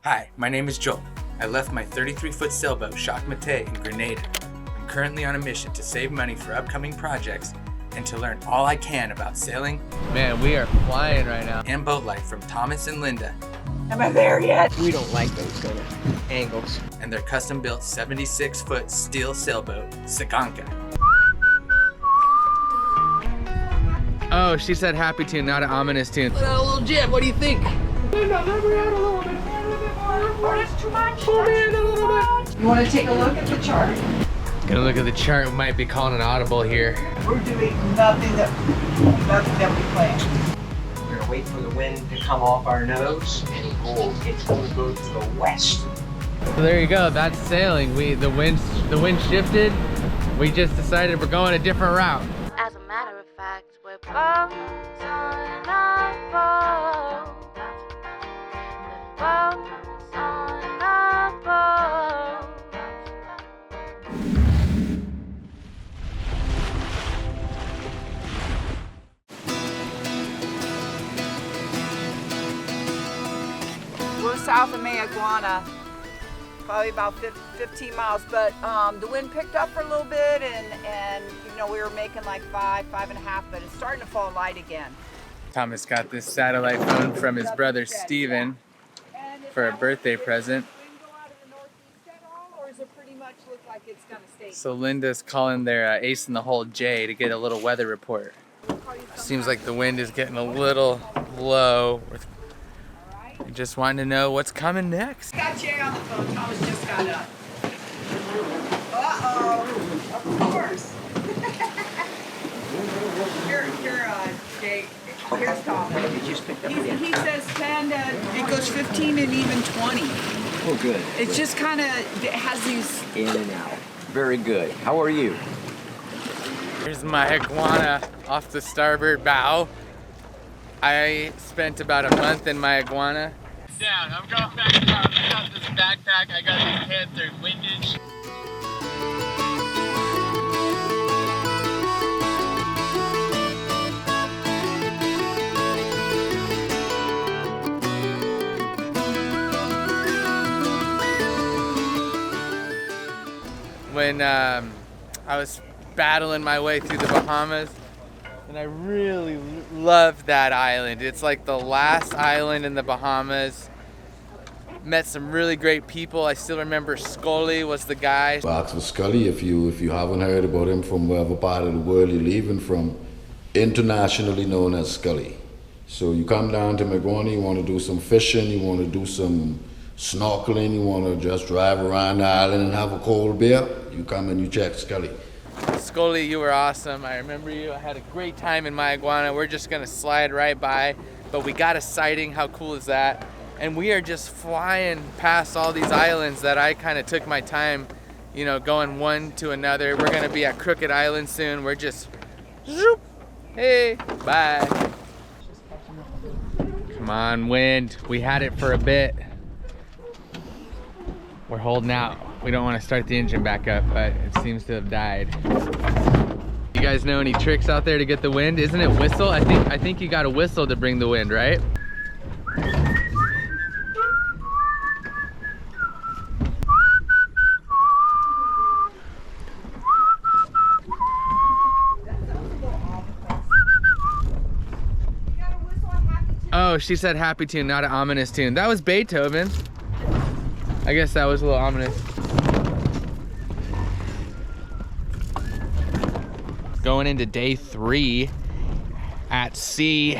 Hi, my name is Joel. I left my 33-foot sailboat, Jacques Mate, in Grenada. I'm currently on a mission to save money for upcoming projects and to learn all I can about sailing. Man, we are flying right now. And boat life from Thomas and Linda. Am I there yet? We don't like those kind of angles. And their custom-built 76-foot steel sailboat, Saganka. Oh, she said happy tune, not an ominous tune. Let out a little jib, what do you think? Linda, let me out a little bit. That's too much. Pull me in a little bit. You want to take a look at the chart? Gonna look at the chart, we might be calling an audible here. We're doing nothing that we planned. We're gonna wait for the wind to come off our nose, and it's gonna go to the west. So there you go, that's sailing. The wind shifted. We just decided we're going a different route. As a matter of fact, we're bound on our boat. We're bound on our boat. We're south of Mayaguana, probably about 15 miles, but the wind picked up for a little bit, and you know, we were making like 5.5, but it's starting to fall light again. Thomas got this satellite phone from his brother Steven for a birthday present. So Linda's calling their ace in the hole Jay to get a little weather report. Seems like the wind is getting a little low. I just wanted to know what's coming next. Got Jay on the phone. Thomas just got up. Uh-oh. Of course. Here, Jay. Here's Thomas. He says 10 it goes 15 and even 20. Oh, good. It's just kind of, it has these... In and out. Very good. How are you? Here's my iguana off the starboard bow. I spent about a month in my iguana. Down, I'm going back down. I got this backpack, I got these pants, they're windage. When I was battling my way through the Bahamas, and I really loved that island. It's like the last island in the Bahamas. Met some really great people. I still remember Scully was the guy. Ask for Scully if you haven't heard about him from wherever part of the world you're leaving from. Internationally known as Scully. So you come down to Maguana, you want to do some fishing, you want to do some snorkeling, you want to just drive around the island and have a cold beer, you come and you check Scully. Scully, you were awesome. I remember you. I had a great time in my iguana. We're just gonna slide right by, but we got a sighting. How cool is that? And we are just flying past all these islands that I kind of took my time, you know, going one to another. We're gonna be at Crooked Island soon. We're just, zoop, hey, bye. Come on, wind. We had it for a bit. We're holding out. We don't want to start the engine back up, but it seems to have died. You guys know any tricks out there to get the wind? Isn't it whistle? I think you got to whistle to bring the wind, right? Oh, she said happy tune, not an ominous tune. That was Beethoven. I guess that was a little ominous. Going into day 3 at sea.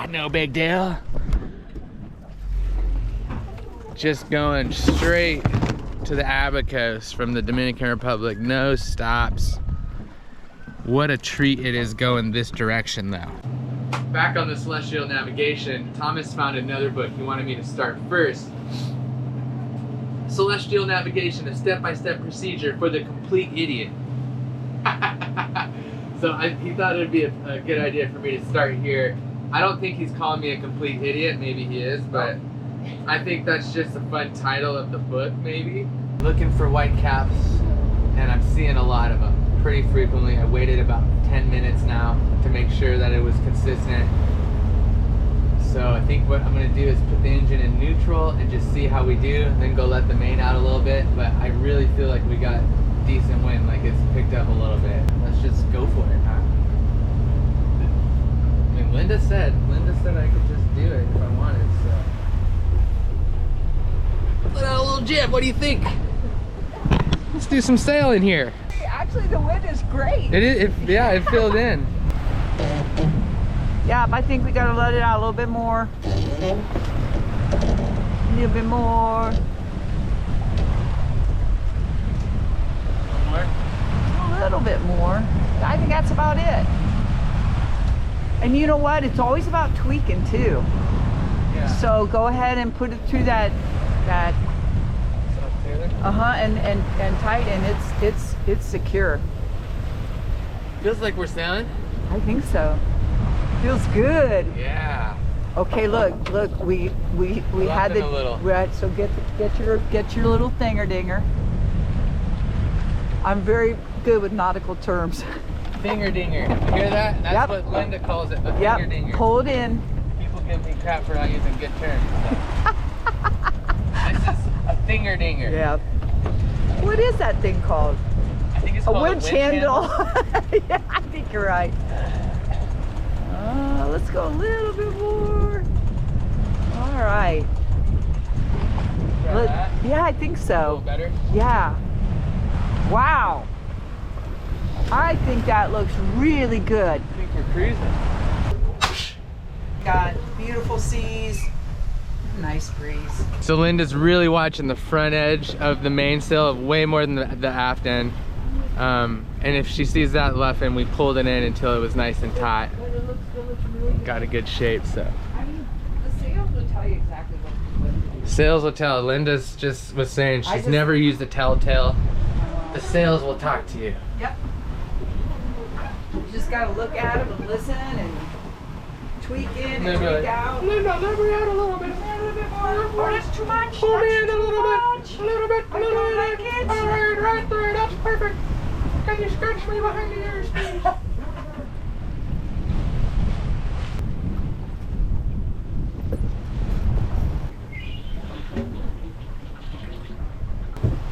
No big deal. Just going straight to the Abacos from the Dominican Republic. No stops. What a treat it is going this direction though. Back on the Celestial Navigation, Thomas found another book he wanted me to start first. Celestial Navigation, a step-by-step procedure for the complete idiot. So he thought it would be a good idea for me to start here. I don't think he's calling me a complete idiot, maybe he is, but I think that's just a fun title of the book, maybe. Looking for white caps, and I'm seeing a lot of them pretty frequently. I waited about 10 minutes now to make sure that it was consistent. So I think what I'm gonna do is put the engine in neutral and just see how we do, and then go let the main out a little bit. But I really feel like we got decent wind, like it's picked up a little bit. Let's just go for it, huh? I mean, Linda said I could just do it if I wanted, so. Let out a little jib, what do you think? Let's do some sailing here. Actually, the wind is great. Yeah, it filled in. Yeah, I think we gotta let it out a little bit more. A little bit more. A little bit more. I think that's about it. And you know what? It's always about tweaking too. Yeah. So go ahead and put it through that and tight, and it's secure. Feels like we're sailing. I think so. Feels good. Yeah. Okay, look, we had the a little. right. So get your little thinger dinger. I'm very good with nautical terms. Finger dinger. You hear that? That's Yep. what Linda calls it, the Yep. finger dinger. Pull it in. People give me crap for not using good terms. So. This is a finger dinger. Yeah. What is that thing called? I think it's A called winch handle. Yeah, I think you're right. Let's go a little bit more. All right. Yeah, I think A so. little better. Yeah. Wow. I think that looks really good. I think we're cruising. Got beautiful seas. Nice breeze. So Linda's really watching the front edge of the mainsail way more than the aft end. And if she sees that left end, we pulled it in until it was nice and tight. But it looks really good. Got a good shape, so. I mean, the sails will tell you exactly what to do. Sails will tell. Linda's just was saying I she's just- never used a telltale. The sails will talk to you. Yep. You just gotta look at them and listen and tweak in and tweak out. Linda, let me out a little bit. A little bit more. Oh, that's too much. Pull me in That's a little too bit. much. A little bit. I don't like it. All right there. That's perfect. Can you scratch me behind the ears, please?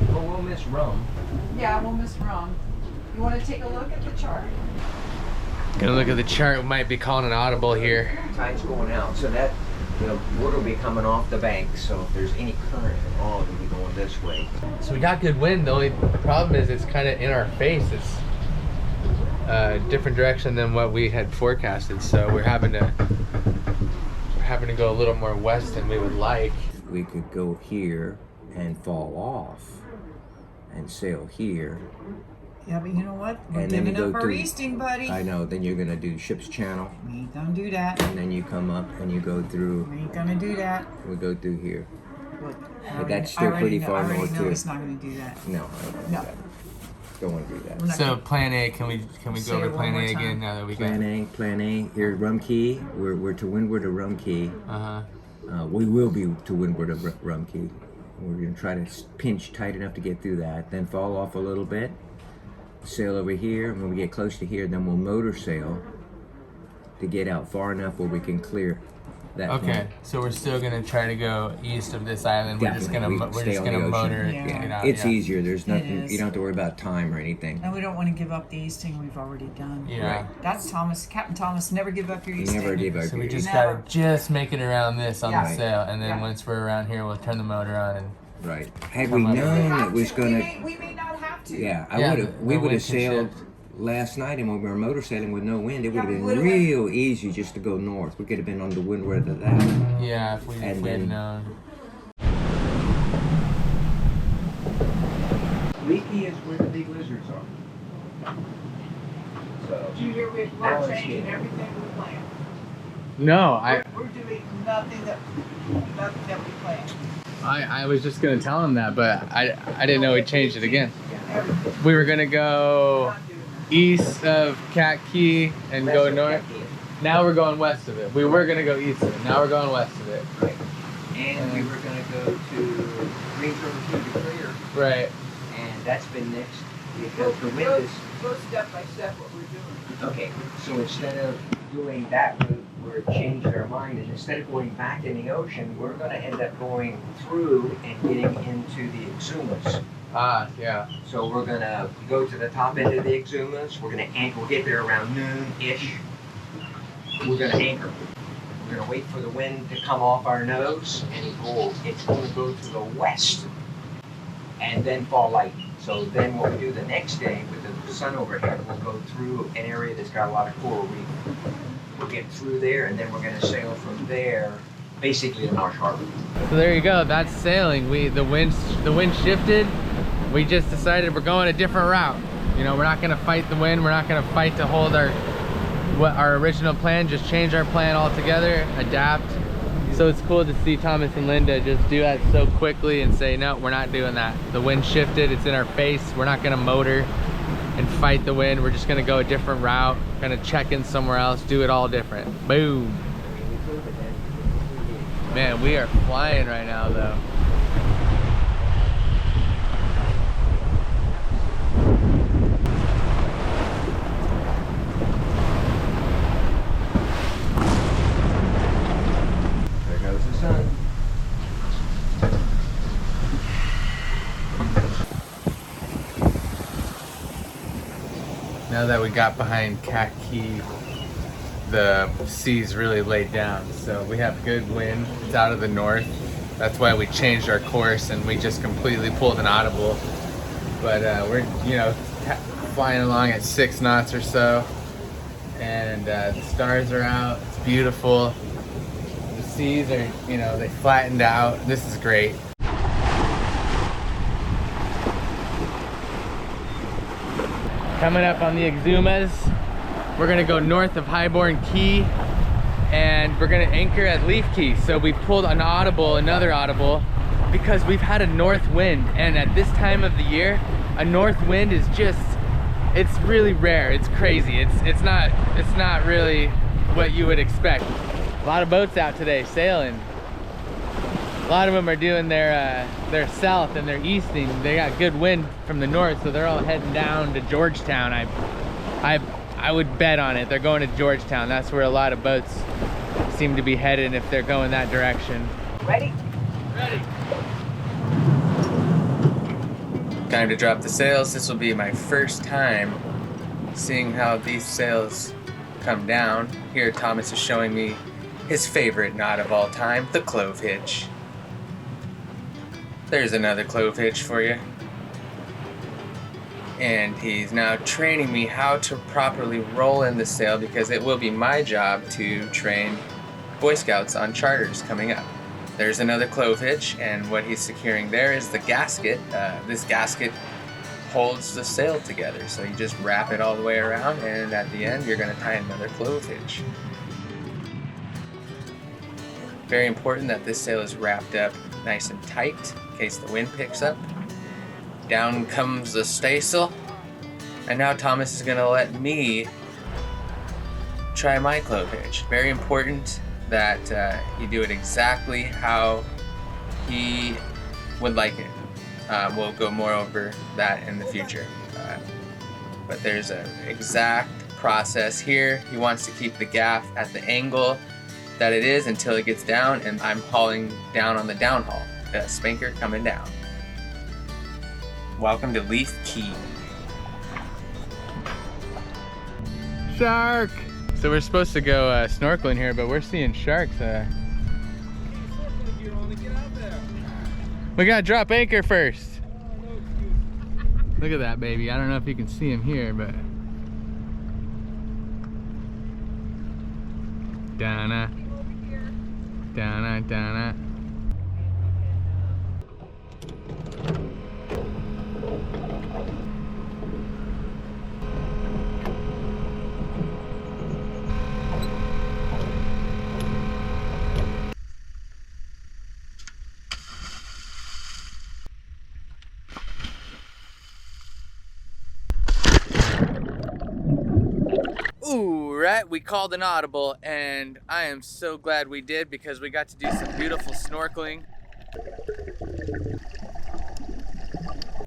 Well, we'll miss rum. Yeah, we'll miss wrong. You want to take a look at the chart? Gonna look at the chart. We might be calling an audible here. Tide's going out, so that water will be coming off the bank. So if there's any current at all, it'll be going this way. So we got good wind. The only problem is it's kind of in our face. It's a different direction than what we had forecasted. So we're having to go a little more west than we would like. We could go here and fall off and sail here. Yeah, but you know what? We're And then giving you up go our through- easting, buddy. I know. Then you're gonna do ship's channel, We ain't gonna do that. and then you come up and you go through. We ain't gonna do that. We go through here. Look, But that's still pretty far north I already know too. he's not gonna do that. No, I don't do No. that. Don't want to do that. We're not So gonna- plan A, can we Say go over it one plan more A time. again now that we got? Plan A. Here, Rum Key. We're to windward of Rum Key. Uh-huh. We will be to windward of Rum Key. We're gonna try to pinch tight enough to get through that, then fall off a little bit, sail over here, and when we get close to here, then we'll motor sail to get out far enough where we can clear that Okay, point. so we're still gonna try to go east of this island. We're just Definitely. gonna Stay on the ocean. motor it Yeah. to get out. It's yeah. easier. There's nothing. is. You don't have to worry about time or anything. And we don't want to give up the easting we've already done. Yeah. Right. That's Thomas, Captain Thomas. Never give up your You easting. never give up. So we your- just Never. gotta just make it around this on Yeah. the sail, and then Yeah. once we're around here, we'll turn the motor on and. Right. Had we known it was gonna. We may not have to. Yeah, Yeah, we the would wind have can sailed shift. last night, and when we were motor sailing with no wind, it would Yeah, have we been would've real easy just to go north. We could have been on the windward of that. Yeah, if we And had then- known. Leaky is where the big lizards are. So Junior, we're Now it's changing here. everything we planned. No, We're doing nothing that we planned. I was just gonna tell him that, but I didn't know he changed it again. Everything. We were gonna go Not doing that. east of Cat Key and go north. Now we're going west of it. We were gonna go east of it. Now we're going west of it. Right. And we were going to go to Green River to clear, Right. and that's been next because the wind is. Go step by step what we're doing. Okay, so instead of doing that route we're changing our mind, and instead of going back in the ocean, we're going to end up going through and getting into the Exumas. Ah, yeah. So we're going to go to the top end of the Exumas. We're going to anchor. We'll get there around noon-ish. We're going to anchor. We're going to wait for the wind to come off our nose, and it's going to go to the west and then fall light. So then what we do the next day with the sun overhead, we'll go through an area that's got a lot of coral reef. We'll get through there, and then we're going to sail from there basically to Marsh Harbor. So there you go. That's sailing. The wind shifted. We just decided we're going a different route. You know, we're not going to fight the wind. We're not going to fight to hold our original plan. Just change our plan altogether, adapt. So it's cool to see Thomas and Linda just do that so quickly and say, no, we're not doing that. The wind shifted. It's in our face. We're not going to motor and fight the wind. We're just going to go a different route. Going to check in somewhere else. Do it all different. Boom. Man, we are flying right now, though. Now that we got behind Cat Key, the sea's really laid down, so we have good wind. It's out of the north. That's why we changed our course and we just completely pulled an audible. But we're, you know, flying along at 6 knots or so, and the stars are out. It's beautiful. The seas are, you know, they flattened out. This is great. Coming up on the Exumas, we're gonna go north of Highborn Key, and we're gonna anchor at Leaf Key. So we pulled an audible, another audible, because we've had a north wind, and at this time of the year, a north wind is just, it's really rare. It's crazy. It's not really what you would expect. A lot of boats out today sailing. A lot of them are doing their south and their easting. They got good wind from the north, so they're all heading down to Georgetown. I would bet on it. They're going to Georgetown. That's where a lot of boats seem to be headed if they're going that direction. Ready? Ready. Time to drop the sails. This will be my first time seeing how these sails come down. Here Thomas is showing me his favorite knot of all time, the clove hitch. There's another clove hitch for you. And he's now training me how to properly roll in the sail, because it will be my job to train Boy Scouts on charters coming up. There's another clove hitch, and what he's securing there is the gasket. This gasket holds the sail together, so you just wrap it all the way around, and at the end you're going to tie another clove hitch. Very important that this sail is wrapped up nice and tight in case the wind picks up. Down comes the staysail, and now Thomas is going to let me try my clove hitch. Very important that you do it exactly how he would like it. We'll go more over that in the future. But there's an exact process here. He wants to keep the gaff at the angle that it is until it gets down, and I'm hauling down on the downhaul. Got a spanker coming down. Welcome to Leaf Key. Shark! So we're supposed to go snorkeling here, but we're seeing sharks. We gotta drop anchor first. Look at that baby. I don't know if you can see him here, but Donna. Donna, Donna. Ooh, right, we called an audible, and I am so glad we did, because we got to do some beautiful snorkeling.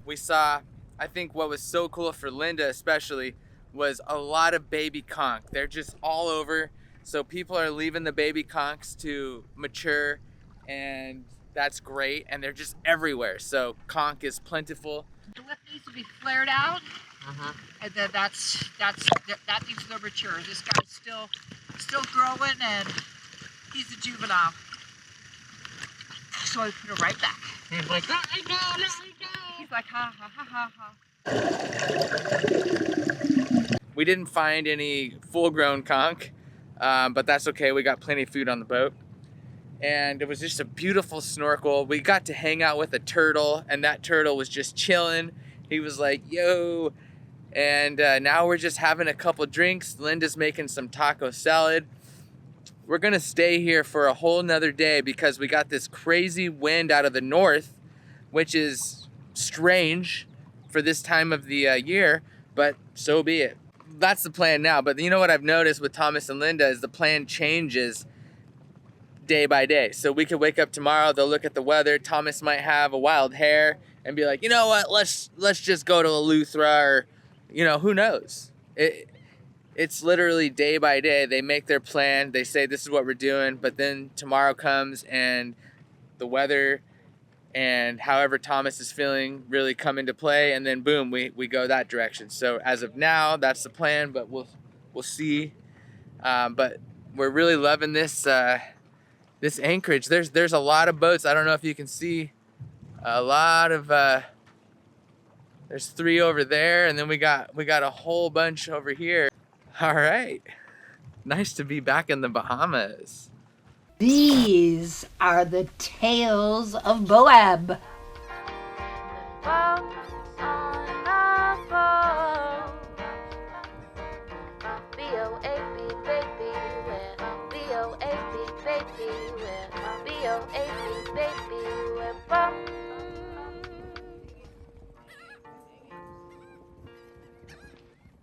We saw, I think what was so cool for Linda especially, was a lot of baby conch. They're just all over. So people are leaving the baby conchs to mature, and that's great. And they're just everywhere. So conch is plentiful. The lip needs to be flared out, and then that means they're mature. This guy's still growing, and he's a juvenile. So I put it right back. He's like, let me go, let me go. He's like, ha ha ha ha ha. We didn't find any full-grown conch, but that's okay. We got plenty of food on the boat. And it was just a beautiful snorkel. We got to hang out with a turtle, and that turtle was just chilling. He was like, yo. And now we're just having a couple drinks. Linda's making some taco salad. We're gonna stay here for a whole nother day because we got this crazy wind out of the north, which is strange for this time of the year, but so be it. That's the plan now. But you know what I've noticed with Thomas and Linda is the plan changes day by day. So we could wake up tomorrow, they'll look at the weather, Thomas might have a wild hair and be like, you know what, let's just go to Eleuthera, or, you know, who knows? It's literally day by day. They make their plan, they say this is what we're doing, but then tomorrow comes and the weather and however Thomas is feeling really come into play, and then boom, we go that direction. So as of now, that's the plan, but we'll see. But we're really loving this this anchorage. There's a lot of boats. I don't know if you can see a lot of there's 3 over there, and then we got a whole bunch over here. All right, nice to be back in the Bahamas. These are the tales of BOAB.